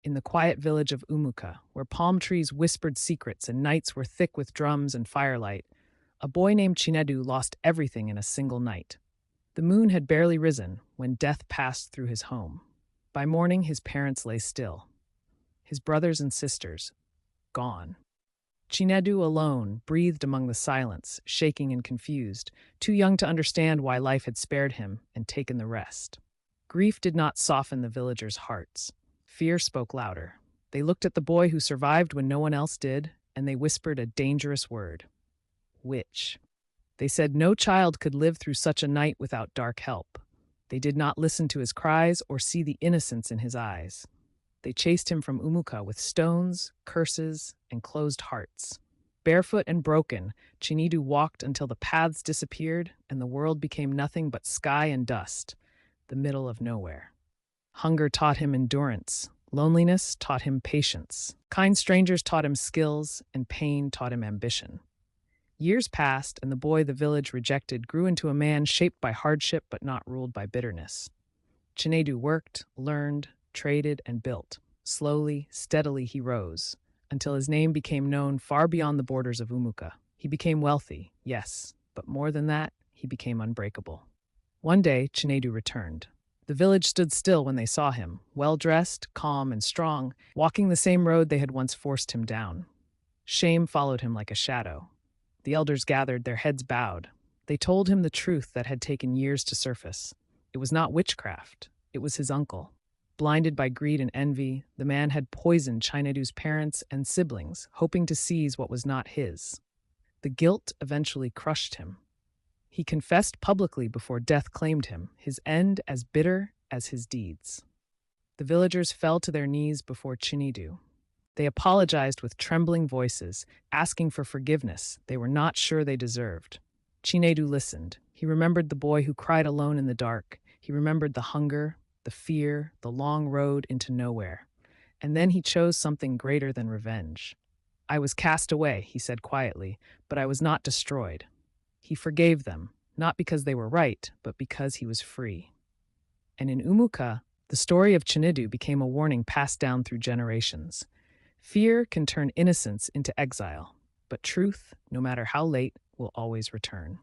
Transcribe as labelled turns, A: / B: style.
A: in the quiet village of Umuka, where palm trees whispered secrets and nights were thick with drums and firelight, a boy named Chinedu lost everything in a single night. The moon had barely risen when death passed through his home. By morning, his parents lay still. His brothers and sisters, gone. Chinedu alone breathed among the silence, shaking and confused, too young to understand why life had spared him and taken the rest. Grief did not soften the villagers' hearts. Fear spoke louder. They looked at the boy who survived when no one else did, and they whispered a dangerous word. Witch. They said no child could live through such a night without dark help. They did not listen to his cries or see the innocence in his eyes. They chased him from Umuka with stones, curses, and closed hearts. Barefoot and broken, Chinidu walked until the paths disappeared and the world became nothing but sky and dust, the middle of nowhere. Hunger taught him endurance. Loneliness taught him patience. Kind strangers taught him skills, and pain taught him ambition. Years passed, and the boy the village rejected grew into a man shaped by hardship but not ruled by bitterness. Chinedu worked, learned, traded, and built. Slowly, steadily he rose, until his name became known far beyond the borders of Umuka. He became wealthy, yes, but more than that, he became unbreakable. One day, Chinedu returned. The village stood still when they saw him, well-dressed, calm, and strong, walking the same road they had once forced him down. Shame followed him like a shadow. The elders gathered, their heads bowed. They told him the truth that had taken years to surface. It was not witchcraft. It was his uncle. Blinded by greed and envy, the man had poisoned Chinedu's parents and siblings, hoping to seize what was not his. The guilt eventually crushed him. He confessed publicly before death claimed him, his end as bitter as his deeds. The villagers fell to their knees before Chinedu. They apologized with trembling voices, asking for forgiveness they were not sure they deserved. Chinedu listened. He remembered the boy who cried alone in the dark. He remembered the hunger, the fear, the long road into nowhere. And then he chose something greater than revenge. I was cast away, he said quietly, but I was not destroyed. He forgave them, not because they were right, but because he was free. And in Umuka, the story of Chinedu became a warning passed down through generations. Fear can turn innocence into exile, but truth, no matter how late, will always return.